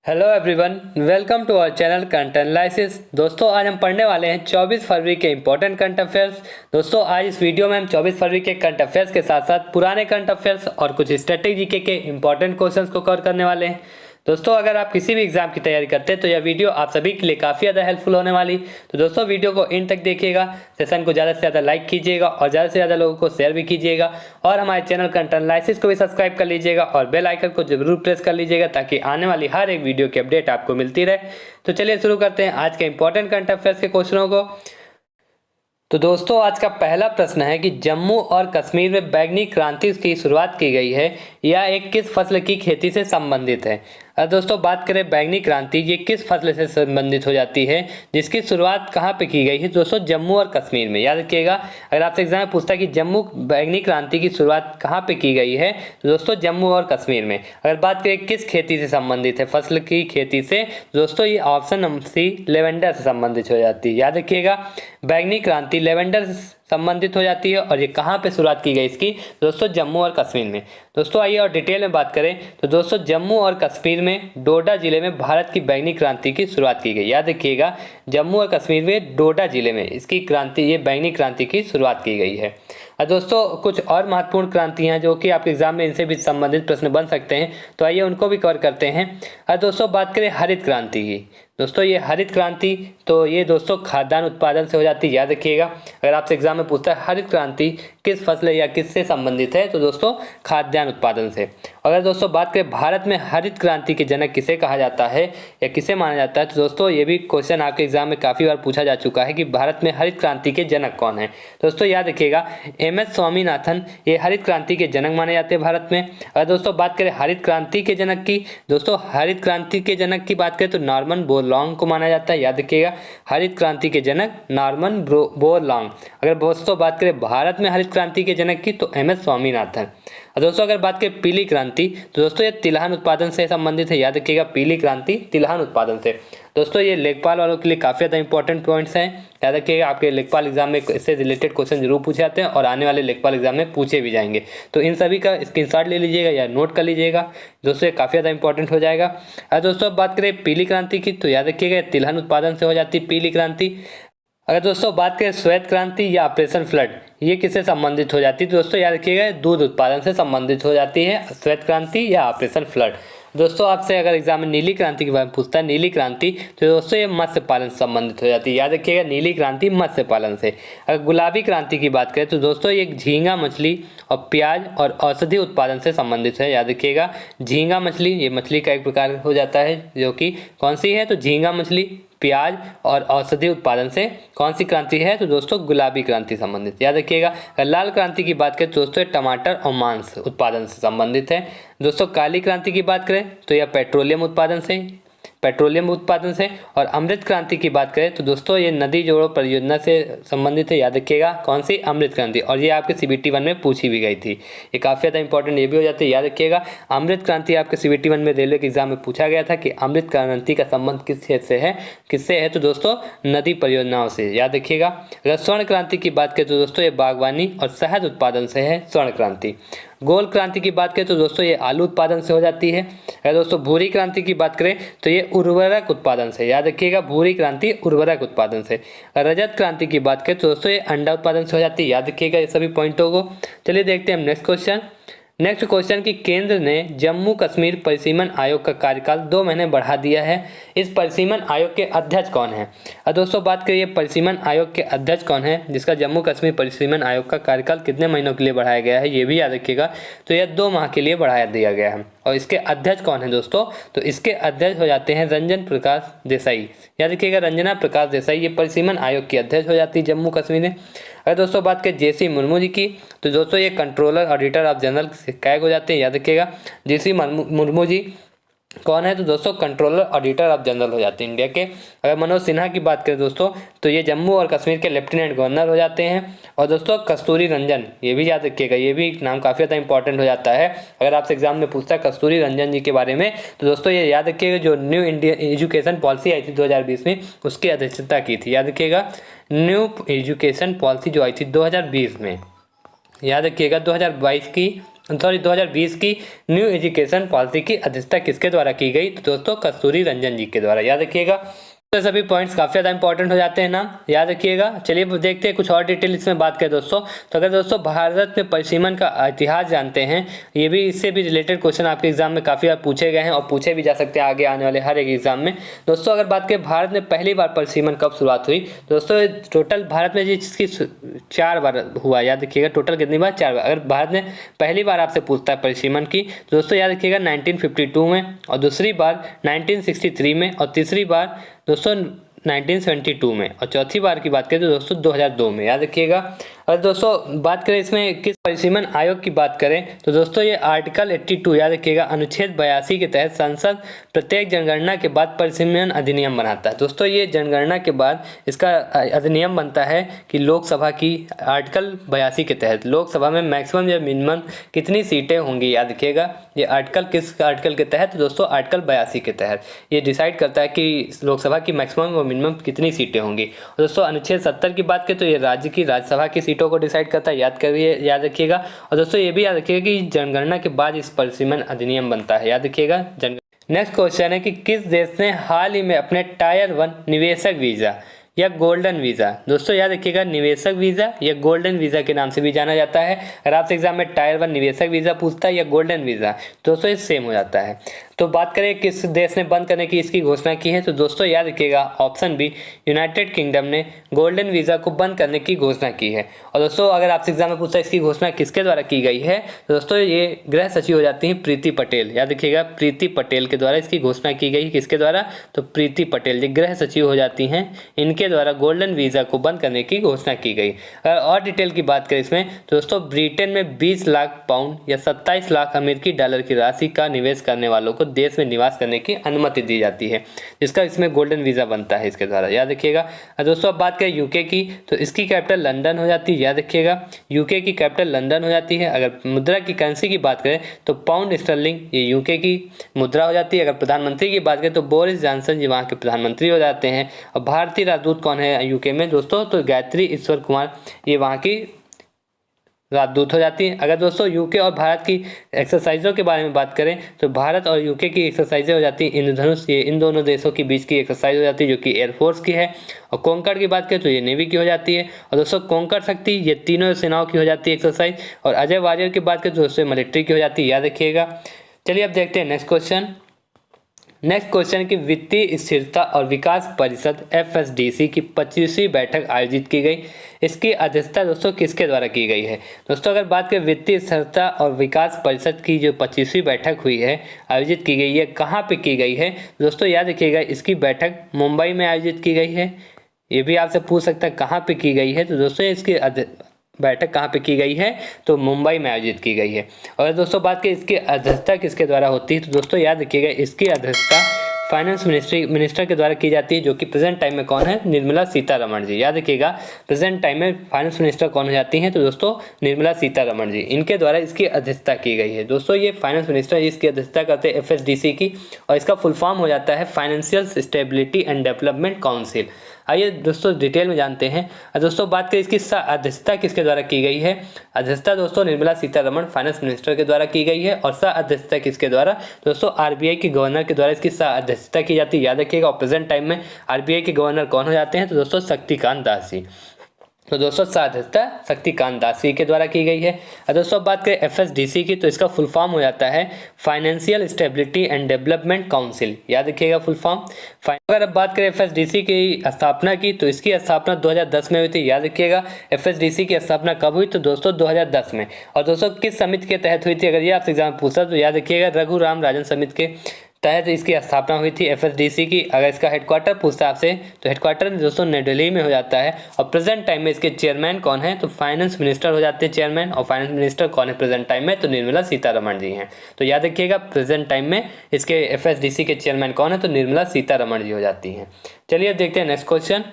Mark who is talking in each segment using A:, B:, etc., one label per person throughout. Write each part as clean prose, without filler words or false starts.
A: Hello everyone, welcome to our channel current analysis. दोस्तों, आज हम पढ़ने वाले हैं 24 फरवरी के इंपॉर्टेंट करंट अफेयर्स। दोस्तों, आज इस वीडियो में हम 24 फरवरी के करंट अफेयर्स के साथ साथ पुराने करंट अफेयर्स और कुछ स्ट्रेटेजी के इंपॉर्टेंट क्वेश्चंस को कवर करने वाले हैं। दोस्तों, अगर आप किसी भी एग्जाम की तैयारी करते हैं तो यह वीडियो आप सभी के लिए काफ़ी ज़्यादा हेल्पफुल होने वाली। तो दोस्तों, वीडियो को इन तक देखिएगा, सेशन को ज़्यादा से ज़्यादा लाइक कीजिएगा और ज़्यादा से ज़्यादा लोगों को शेयर भी कीजिएगा और हमारे चैनल करंट एनालिसिस को भी सब्सक्राइब कर लीजिएगा और बेल आइकन को जरूर प्रेस कर लीजिएगा ताकि आने वाली हर एक वीडियो की अपडेट आपको मिलती रहे। तो चलिए शुरू करते हैं आज के इंपॉर्टेंट करंट अफेयर्स के क्वेश्चनों को। तो दोस्तों, आज का पहला प्रश्न है कि जम्मू और कश्मीर में बैंगनी क्रांति की शुरुआत की गई है, यह एक किस फसल की खेती से संबंधित है। दोस्तों, बात करें बैंगनी क्रांति, ये किस फसल से संबंधित हो जाती है, जिसकी शुरुआत कहाँ पे की गई है। दोस्तों, जम्मू और कश्मीर में। याद रखिएगा, अगर आपसे एग्जाम में पूछता है कि जम्मू बैंगनी क्रांति की शुरुआत कहाँ पे की गई है, तो दोस्तों जम्मू और कश्मीर में। अगर बात करें किस खेती से संबंधित है, फसल की खेती से, दोस्तों ये ऑप्शन नंबर सी लेवेंडर से संबंधित हो जाती है। याद रखिएगा, बैंगनी क्रांति लेवेंडर संबंधित हो जाती है और ये कहाँ पे शुरुआत की गई इसकी, दोस्तों जम्मू और कश्मीर में। दोस्तों, आइए और डिटेल में बात करें तो दोस्तों जम्मू और कश्मीर में डोडा जिले में भारत की बैंगनी क्रांति की शुरुआत की गई। याद रखिएगा, जम्मू और कश्मीर में डोडा जिले में इसकी क्रांति, ये बैंगनी क्रांति की शुरुआत की गई है। दोस्तों, कुछ और महत्वपूर्ण क्रांतियाँ जो कि आपके एग्जाम में इनसे भी संबंधित प्रश्न बन सकते हैं, तो आइए उनको भी कवर करते हैं। दोस्तों, बात करें हरित क्रांति की। दोस्तों, ये हरित क्रांति, तो ये दोस्तों खाद्यान्न उत्पादन से हो जाती है। याद रखिएगा, अगर आपसे एग्जाम में पूछता है हरित क्रांति किस फसल या किससे संबंधित है, तो दोस्तों खाद्यान्न उत्पादन से। अगर दोस्तों बात करें भारत में हरित क्रांति के जनक किसे कहा जाता है या किसे माना जाता है, तो दोस्तों ये भी क्वेश्चन आपके एग्जाम में काफ़ी बार पूछा जा चुका है कि भारत में हरित क्रांति के जनक कौन है। दोस्तों, याद रखिएगा, MS स्वामीनाथन ये हरित क्रांति के जनक माने जाते हैं भारत में। अगर दोस्तों बात करें हरित क्रांति के जनक की, दोस्तों हरित क्रांति के जनक की बात करें तो नॉर्मन बोरलॉन्ग को माना जाता है। याद रखिएगा, हरित क्रांति के जनक नॉर्मन बोरलॉन्ग। अगर दोस्तों बात करें भारत में हरित क्रांति के जनक की, तो MS स्वामीनाथन। और दोस्तों अगर बात करें पीली क्रांति, तो दोस्तों ये तिलहन उत्पादन से संबंधित है। याद रखिएगा, पीली क्रांति तिलहन उत्पादन से। दोस्तों, ये लेखपाल वालों के लिए काफ़ी ज़्यादा इंपॉर्टेंट पॉइंट्स हैं। याद रखिएगा, आपके लेखपाल एग्जाम में इससे रिलेटेड क्वेश्चन जरूर पूछे जाते हैं और आने वाले लेखपाल एग्जाम में पूछे भी जाएंगे। तो इन सभी का स्क्रीनशॉट ले लीजिएगा या नोट कर लीजिएगा। दोस्तों, ये काफ़ी ज़्यादा इंपॉर्टेंट हो जाएगा। दोस्तों अब बात करें पीली क्रांति की, तो याद रखिएगा तिलहन उत्पादन से हो जाती है पीली क्रांति। अगर दोस्तों बात करें श्वेत क्रांति या ऑपरेशन फ्लड, ये किससे संबंधित हो जाती है, तो दोस्तों याद रखिएगा दूध उत्पादन से संबंधित हो जाती है श्वेत क्रांति या ऑपरेशन फ्लड। दोस्तों, आपसे अगर एग्जाम में नीली क्रांति के बारे में पूछता है, नीली क्रांति, तो दोस्तों ये मत्स्य पालन से संबंधित हो जाती है। याद रखिएगा, नीली क्रांति मत्स्य पालन से। अगर गुलाबी क्रांति की बात करें तो दोस्तों ये झींगा मछली और प्याज और औषधि उत्पादन से संबंधित है। याद रखिएगा, झींगा मछली ये मछली का एक प्रकार हो जाता है जो कि कौन सी है, तो झींगा मछली, प्याज और औषधि उत्पादन से कौन सी क्रांति है, तो दोस्तों गुलाबी क्रांति संबंधित। याद रखिएगा, अगर लाल क्रांति की बात करें तो दोस्तों टमाटर और मांस उत्पादन से संबंधित है। दोस्तों काली क्रांति की बात करें तो यह पेट्रोलियम उत्पादन से। और अमृत क्रांति की बात करें तो दोस्तों ये नदी जोड़ो परियोजना से संबंधित है। याद रखिएगा, कौन सी, अमृत क्रांति। और ये आपके CBT 1 में पूछी भी गई थी, ये काफ़ी ज़्यादा इंपॉर्टेंट ये भी हो जाती है। याद रखिएगा, अमृत क्रांति आपके CBT 1 में रेलवे के एग्जाम में पूछा गया था कि अमृत क्रांति का संबंध किससे है, तो दोस्तों नदी परियोजनाओं से। याद रखिएगा, अगर स्वर्ण क्रांति की बात करें तो दोस्तों ये बागवानी और शहद उत्पादन से है स्वर्ण क्रांति। गोल क्रांति की बात करें तो दोस्तों ये आलू उत्पादन से हो जाती है। अगर दोस्तों भूरी क्रांति की बात करें तो ये उर्वरक उत्पादन से। याद रखिएगा, भूरी क्रांति उर्वरक उत्पादन से। रजत क्रांति की बात करें तो दोस्तों ये अंडा उत्पादन से हो जाती है। याद रखिएगा ये सभी पॉइंटों को। चलिए देखते हैं हम नेक्स्ट क्वेश्चन कि केंद्र ने जम्मू कश्मीर परिसीमन आयोग का कार्यकाल 2 महीने बढ़ा दिया है। इस परिसीमन आयोग के अध्यक्ष कौन है। और दोस्तों बात करिए परिसीमन आयोग के अध्यक्ष कौन है, जिसका जम्मू कश्मीर परिसीमन आयोग का कार्यकाल कितने महीनों के लिए बढ़ाया गया है, ये भी याद रखिएगा। तो यह 2 माह के लिए बढ़ाया दिया गया है। और इसके अध्यक्ष कौन है दोस्तों, तो इसके अध्यक्ष हो जाते हैं रंजन प्रकाश देसाई। याद रखिएगा, रंजना प्रकाश देसाई ये परिसीमन आयोग की अध्यक्ष हो जाती है जम्मू कश्मीर में। अगर दोस्तों बात करें JC मुर्मू जी की, तो दोस्तों ये controller auditor of general CAG हो जाते हैं। याद रखिएगा, JC मुर्मू जी कौन है, तो दोस्तों कंट्रोलर ऑडिटर ऑफ जनरल हो जाते हैं इंडिया के। अगर मनोज सिन्हा की बात करें दोस्तों, तो ये जम्मू और कश्मीर के लेफ्टिनेंट गवर्नर हो जाते हैं। और दोस्तों कस्तूरी रंजन, ये भी याद रखिएगा, ये भी नाम काफ़ी ज़्यादा इंपॉर्टेंट हो जाता है। अगर आपसे एग्जाम में पूछता है कस्तूरी रंजन जी के बारे में, तो दोस्तों ये याद रखिएगा जो न्यू इंडिया एजुकेशन पॉलिसी आई थी 2020 में, उसकी अध्यक्षता की थी। याद रखिएगा, न्यू एजुकेशन पॉलिसी जो आई थी 2020 में। याद रखिएगा, 2022 की सॉरी 2020 की न्यू एजुकेशन पॉलिसी की अध्यक्षता किसके द्वारा की गई? तो दोस्तों कस्तूरी रंजन जी के द्वारा, याद रखिएगा। तो सभी पॉइंट्स काफ़ी ज़्यादा इंपॉर्टेंट हो जाते हैं ना, याद रखिएगा। चलिए देखते हैं कुछ और डिटेल इसमें बात करें दोस्तों। तो अगर दोस्तों भारत में परिसीमन का इतिहास जानते हैं, ये भी इससे भी रिलेटेड क्वेश्चन आपके एग्जाम में काफ़ी बार पूछे गए हैं और पूछे भी जा सकते हैं आगे आने वाले हर एक एग्जाम में। दोस्तों अगर बात करें भारत में पहली बार परिसीमन कब शुरुआत हुई, दोस्तों टोटल भारत में जिसकी 4 बार हुआ, याद रखिएगा। टोटल कितनी बार? 4 बार। अगर भारत ने पहली बार आपसे पूछता है परिसीमन की, तो दोस्तों याद रखिएगा 1952 में, और दूसरी बार 1963 में, और तीसरी बार दोस्तों 1972 में, और चौथी बार की बात करें तो दोस्तों 2002 में, याद रखिएगा। और दोस्तों बात करें इसमें किस परिसीमन आयोग की बात करें, तो दोस्तों ये आर्टिकल 82, याद रखिएगा, अनुच्छेद 82 के तहत संसद प्रत्येक जनगणना के बाद परिसीमन अधिनियम बनाता है। दोस्तों ये जनगणना के बाद इसका अधिनियम बनता है कि लोकसभा की आर्टिकल 82 के तहत लोकसभा में मैक्सिमम या मिनिमम कितनी सीटें होंगी, याद रखिएगा। ये आर्टिकल किस आर्टिकल के तहत? दोस्तों आर्टिकल 82 के तहत ये डिसाइड करता है कि लोकसभा की मैक्सिमम और मिनिमम कितनी सीटें होंगी। और दोस्तों अनुच्छेद 70 की बात करें तो ये राज्य की राज्यसभा की सीटों को डिसाइड करता है, याद करिए, याद रखिएगा। और दोस्तों ये भी याद रखिएगा कि जनगणना के बाद इस परिसीमन अधिनियम बनता है, याद रखिएगा। नेक्स्ट क्वेश्चन है कि किस देश ने हाल ही में अपने टायर 1 निवेशक वीजा या गोल्डन वीज़ा, दोस्तों याद रखिएगा, निवेशक वीज़ा या गोल्डन वीज़ा के नाम से भी जाना जाता है। अगर आपसे एग्जाम में टायर 1 निवेशक वीज़ा पूछता है या गोल्डन वीज़ा, दोस्तों ये सेम हो जाता है। तो बात करें किस देश ने बंद करने की इसकी घोषणा की है, तो दोस्तों याद रखिएगा ऑप्शन बी, यूनाइटेड किंगडम ने गोल्डन वीज़ा को बंद करने की घोषणा की है। और दोस्तों अगर आपसे एग्जाम में पूछता है इसकी घोषणा किसके द्वारा की गई है, तो दोस्तों ये गृह सचिव हो जाती हैं प्रीति पटेल, याद रखिएगा, प्रीति पटेल के द्वारा इसकी घोषणा की गई। किसके द्वारा? तो प्रीति पटेल जी गृह सचिव हो जाती हैं, इनके द्वारा गोल्डन वीज़ा को बंद करने की घोषणा की गई। अगर और डिटेल की बात करें इसमें, तो दोस्तों ब्रिटेन में 20 लाख पाउंड या 27 लाख अमेरिकी डॉलर की राशि का निवेश करने वालों को देश में निवास करने की अनुमति दी जाती है, जिसका इसमें गोल्डन वीज़ा बनता है इसके द्वारा, याद रखिएगा। दोस्तों अब बात करें यूके की, तो इसकी कैपिटल लंदन हो जाती है, याद रखिएगा, यूके की कैपिटल लंदन हो जाती है। अगर मुद्रा की करेंसी की बात करें तो पाउंड स्टर्लिंग ये यूके की मुद्रा हो जाती है। अगर प्रधानमंत्री की बात करें तो बोरिस जॉनसन जी वहाँ के प्रधानमंत्री हो जाते हैं। और भारतीय राजदूत कौन है यूके में दोस्तों? तो गायत्री ईश्वर कुमार ये वहाँ की राजदूत हो जाती है। अगर दोस्तों यूके और भारत की एक्सरसाइजों के बारे में बात करें तो भारत और यूके की एक्सरसाइजें हो जाती हैं इंद्रधनुष, ये इन दोनों देशों के बीच की एक्सरसाइज हो जाती है जो कि एयरफोर्स की है। और कोंकण की बात करें तो ये नेवी की हो जाती है। और दोस्तों कोंकण शक्ति ये तीनों सेनाओं की हो जाती है एक्सरसाइज। और अजय वॉरियर की बात करें तो दोस्तों मिलिट्री की हो जाती है, याद रखिएगा। चलिए अब देखते हैं नेक्स्ट क्वेश्चन। नेक्स्ट क्वेश्चन की वित्तीय स्थिरता और विकास परिषद FSDC की 25वीं बैठक आयोजित की गई। इसकी अध्यक्षता दोस्तों किसके द्वारा की गई है? दोस्तों अगर बात करें वित्तीय स्थिरता और विकास परिषद की जो 25वीं बैठक हुई है, आयोजित की गई है, कहाँ पे की गई है? दोस्तों याद रखिएगा इसकी बैठक मुंबई में आयोजित की गई है। ये भी आपसे पूछ सकता है कहाँ पे की गई है, तो दोस्तों इसकी बैठक कहाँ पे की गई है? तो मुंबई में आयोजित की गई है। और दोस्तों बात करें इसकी अध्यक्षता किसके द्वारा होती है, तो दोस्तों याद रखिएगा इसकी अध्यक्षता फाइनेंस मिनिस्टर के द्वारा की जाती है, जो कि प्रेजेंट टाइम में कौन है? निर्मला सीतारमण जी, याद रखिएगा प्रेजेंट टाइम में फाइनेंस मिनिस्टर कौन हो जाती हैं? तो दोस्तों निर्मला सीतारमण जी, इनके द्वारा इसकी अध्यक्षता की गई है। दोस्तों ये फाइनेंस मिनिस्टर इसकी अध्यक्षता करते हैं FSDC की, और इसका फुल फॉर्म हो जाता है financial stability and development council. आइए दोस्तों डिटेल में जानते हैं। दोस्तों बात करें इसकी अध्यक्षता किसके द्वारा की गई है? अध्यक्षता दोस्तों निर्मला सीतारमण फाइनेंस मिनिस्टर के द्वारा की गई है। और सह अध्यक्षता किसके द्वारा? दोस्तों RBI के गवर्नर के द्वारा इसकी सह अध्यक्षता की जाती है, याद रखिएगा। और प्रेजेंट टाइम में RBI के गवर्नर कौन हो जाते हैं? तो दोस्तों शक्तिकांत दास जी। तो दोस्तों अध्यक्षता शक्तिकांत दास जी के द्वारा की गई है। दोस्तों बात करें FSDC की, तो इसका फुल फॉर्म हो जाता है financial stability and development council, याद रखिएगा फुल फॉर्म। अगर अब बात करें FSDC की स्थापना की, तो इसकी स्थापना 2010 में हुई थी, याद रखिएगा। FSDC की स्थापना कब हुई? तो दोस्तों 2010 में। और दोस्तों किस समिति के तहत हुई थी? अगर ये आपसे एग्जाम पूछा तो याद रखिएगा रघुराम राजन समिति के तहत इसकी स्थापना हुई थी FSDC की। अगर इसका हेडक्वार्टर पूछता है आपसे, तो हेडक्वार्टर दोस्तों नई दिल्ली में हो जाता है। और प्रेजेंट टाइम में इसके चेयरमैन कौन है? तो फाइनेंस मिनिस्टर हो जाते हैं चेयरमैन। और फाइनेंस मिनिस्टर कौन है प्रेजेंट टाइम में? तो निर्मला सीतारमण जी हैं। तो याद रखिएगा प्रेजेंट टाइम में इसके FSDC के चेयरमैन कौन है? तो निर्मला सीतारमण जी हो जाती हैं। चलिए अब देखते हैं नेक्स्ट क्वेश्चन।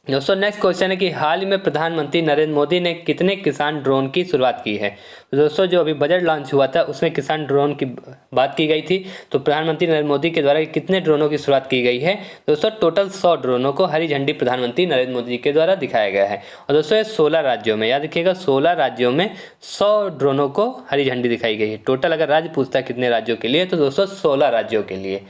A: दोस्तों नेक्स्ट क्वेश्चन है कि हाल ही में प्रधानमंत्री नरेंद्र मोदी ने कितने किसान ड्रोन की शुरुआत की है। तो दोस्तों जो अभी बजट लॉन्च हुआ था उसमें किसान ड्रोन की बात की गई थी। तो प्रधानमंत्री नरेंद्र मोदी के द्वारा कितने ड्रोनों की शुरुआत की गई है। दोस्तों टोटल 100 ड्रोनों को हरी झंडी प्रधानमंत्री नरेंद्र मोदी के द्वारा दिखाया गया है। और दोस्तों ये 16 राज्यों में, याद रखिएगा 16 राज्यों में 100 ड्रोनों को हरी झंडी दिखाई गई है। टोटल अगर राज्य पूछता है कितने राज्यों के लिए, तो दोस्तों 16 राज्यों के लिए।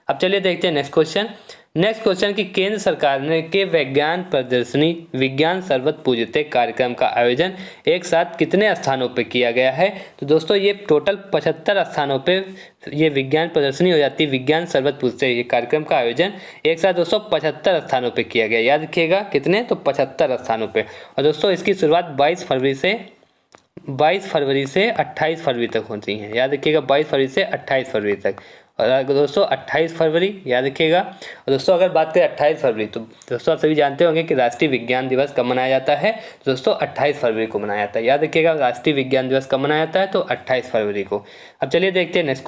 A: अब चलिए देखते हैं नेक्स्ट क्वेश्चन कि केंद्र सरकार ने के विज्ञान प्रदर्शनी विज्ञान सर्वत्र पूज्यते कार्यक्रम का आयोजन एक साथ कितने स्थानों पर किया गया है। तो दोस्तों ये टोटल 75 स्थानों पे ये विज्ञान प्रदर्शनी हो जाती है। विज्ञान सर्वत्र पूज्यते ये कार्यक्रम का आयोजन एक साथ दोस्तों 75 स्थानों पे किया गया। याद रखिएगा कितने, तो 75 स्थानों पे। और दोस्तों इसकी शुरुआत 22 फरवरी से 28 फरवरी तक होती है। याद रखिएगा 22 फरवरी से 28 फरवरी तक। और दोस्तों 28 फरवरी याद रखिएगा। और दोस्तों अगर बात करें 28 फरवरी, तो दोस्तों आप सभी जानते होंगे कि राष्ट्रीय विज्ञान दिवस कब मनाया जाता है। तो दोस्तों 28 फरवरी को मनाया जाता है। याद रखिएगा राष्ट्रीय विज्ञान दिवस कब मनाया जाता है, तो 28 फरवरी को। अब चलिए देखते हैं नेक्स्ट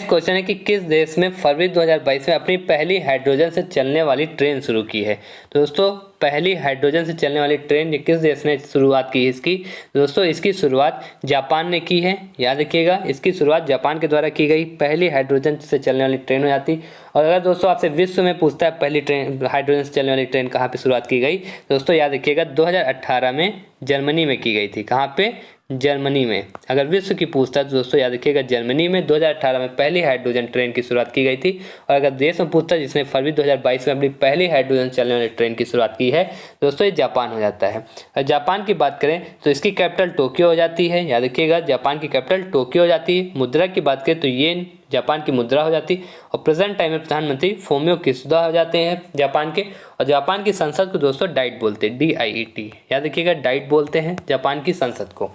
A: क्वेश्चन है कि किस देश में फरवरी 2022 में अपनी पहली हाइड्रोजन से चलने वाली ट्रेन शुरू की है। तो दोस्तों पहली हाइड्रोजन से चलने वाली ट्रेन ये किस देश ने शुरुआत की है इसकी। दोस्तों इसकी शुरुआत जापान ने की है। याद रखिएगा इसकी शुरुआत जापान के द्वारा की गई पहली हाइड्रोजन से चलने वाली ट्रेन हो जाती। और अगर दोस्तों आपसे विश्व में पूछता है पहली ट्रेन हाइड्रोजन से चलने वाली ट्रेन कहाँ पे शुरुआत की गई, दोस्तों याद रखिएगा 2018 में जर्मनी में की गई थी। कहाँ पे, जर्मनी में। अगर विश्व की पूछता है तो दोस्तों याद रखिएगा जर्मनी में 2018 में पहली हाइड्रोजन ट्रेन की शुरुआत की गई थी। और अगर देश में पूछता है जिसने फरवरी 2022 में अपनी पहली हाइड्रोजन चलने वाली ट्रेन की शुरुआत की है, दोस्तों ये जापान हो जाता है। और जापान की बात करें तो इसकी कैपिटल टोक्यो हो जाती है। याद रखिएगा जापान की कैपिटल टोक्यो हो जाती है। मुद्रा की बात करें तो येन जापान की मुद्रा हो जाती। और प्रेजेंट टाइम में प्रधानमंत्री फोमियो किसुदा हो जाते हैं जापान के। और जापान की संसद को दोस्तों डाइट बोलते हैं, DIET। याद रखिएगा डाइट बोलते हैं जापान की संसद को।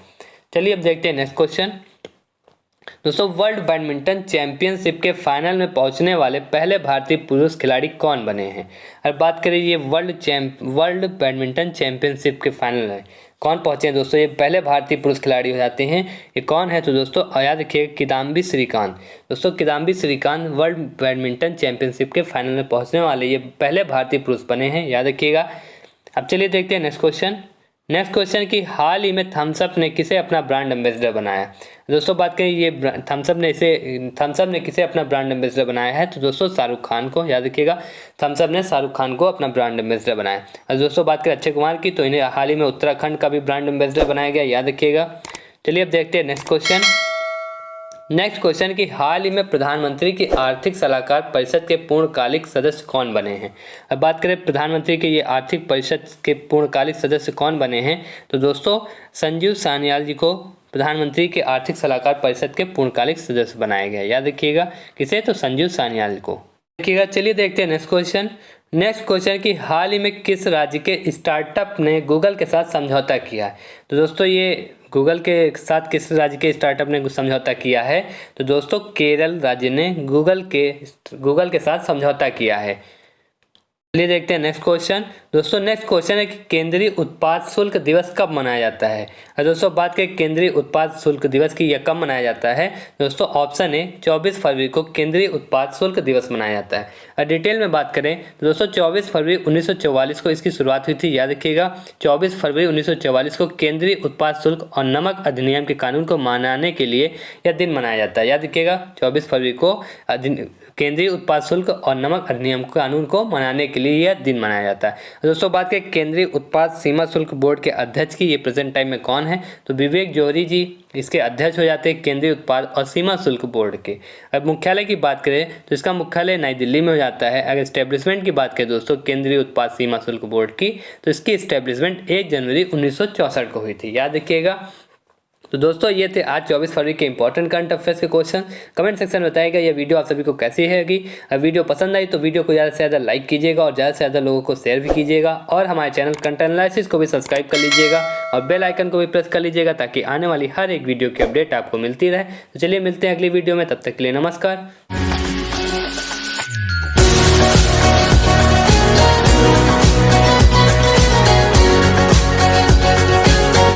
A: चलिए अब देखते हैं नेक्स्ट क्वेश्चन। दोस्तों वर्ल्ड बैडमिंटन चैंपियनशिप के फाइनल में पहुंचने वाले पहले भारतीय पुरुष खिलाड़ी कौन बने हैं। और बात करें ये वर्ल्ड बैडमिंटन चैंपियनशिप के फाइनल में कौन पहुंचे हैं, दोस्तों ये पहले भारतीय पुरुष खिलाड़ी हो जाते हैं। ये कौन है, तो दोस्तों याद रखिएगा किदाम्बी श्रीकांत। दोस्तों Kidambi Srikanth world badminton championship के फाइनल में पहुंचने वाले ये पहले भारतीय पुरुष बने हैं। याद रखिएगा। अब चलिए देखते हैं नेक्स्ट क्वेश्चन कि हाल ही में थम्स अप ने किसे अपना ब्रांड एम्बेसडर बनाया। दोस्तों बात करें ये थम्स अप ने किसे अपना ब्रांड एम्बेसडर बनाया है, तो दोस्तों शाहरुख खान को। याद रखिएगा थम्स अप ने शाहरुख खान को अपना ब्रांड एम्बेसडर बनाया। और दोस्तों बात करें अक्षय कुमार की, तो इन्हें हाल ही में उत्तराखंड का भी ब्रांड एम्बेसडर बनाया गया। याद रखिएगा। चलिए अब देखते हैं नेक्स्ट क्वेश्चन कि हाल ही में प्रधानमंत्री की आर्थिक सलाहकार परिषद के पूर्णकालिक सदस्य कौन बने हैं। अब बात करें प्रधानमंत्री के ये आर्थिक परिषद के पूर्णकालिक सदस्य कौन बने हैं, तो दोस्तों संजीव सान्याल जी को प्रधानमंत्री के आर्थिक सलाहकार परिषद के पूर्णकालिक सदस्य बनाया गया। याद रखिएगा किसे, तो संजीव सान्याल को। देखिएगा। चलिए देखते हैं नेक्स्ट क्वेश्चन कि हाल ही में किस राज्य के स्टार्टअप ने गूगल के साथ समझौता किया है। तो दोस्तों ये गूगल के साथ किस राज्य के स्टार्टअप ने समझौता किया है, तो दोस्तों केरल राज्य ने गूगल के साथ समझौता किया है। चलिए देखते हैं नेक्स्ट क्वेश्चन है कि केंद्रीय उत्पाद शुल्क दिवस कब मनाया जाता है। और दोस्तों बात करें केंद्रीय उत्पाद शुल्क दिवस की, यह कब मनाया जाता है, दोस्तों ऑप्शन है 24 फरवरी को केंद्रीय उत्पाद शुल्क दिवस मनाया जाता है। और डिटेल में बात करें तो दोस्तों 24 फरवरी 1944 को इसकी शुरुआत हुई थी। याद रखिएगा 24 फरवरी 1944 को केंद्रीय उत्पाद शुल्क और नमक अधिनियम के कानून को मनाने के लिए यह दिन मनाया जाता है। याद रखिएगा 24 फरवरी को केंद्रीय उत्पाद शुल्क और नमक अधिनियम कानून को मनाने के लिए यह दिन मनाया जाता है। दोस्तों बात करें केंद्रीय उत्पाद सीमा शुल्क बोर्ड के अध्यक्ष की, ये प्रेजेंट टाइम में कौन है, तो विवेक जौहरी जी इसके अध्यक्ष हो जाते हैं केंद्रीय उत्पाद और सीमा शुल्क बोर्ड के। अब मुख्यालय की बात करें तो इसका मुख्यालय नई दिल्ली में हो जाता है। अगर एस्टेब्लिशमेंट की बात करें दोस्तों केंद्रीय उत्पाद सीमा शुल्क बोर्ड की, तो इसकी एस्टेब्लिशमेंट 1 जनवरी 1964 को हुई थी। याद रखिएगा। तो दोस्तों ये थे आज 24 फरवरी के इंपॉर्टेंट करंट अफेयर्स के क्वेश्चन। कमेंट सेक्शन में बताइएगा ये वीडियो आप सभी को कैसी हैगी। वीडियो पसंद आई तो वीडियो को ज़्यादा से ज़्यादा लाइक कीजिएगा और ज़्यादा से ज़्यादा लोगों को शेयर भी कीजिएगा। और हमारे चैनल कंटेंट एनालिसिस को भी सब्सक्राइब कर लीजिएगा और बेल आइकन को भी प्रेस कर लीजिएगा ताकि आने वाली हर एक वीडियो की अपडेट आपको मिलती रहे। तो चलिए मिलते हैं अगली वीडियो में, तब तक के लिए नमस्कार।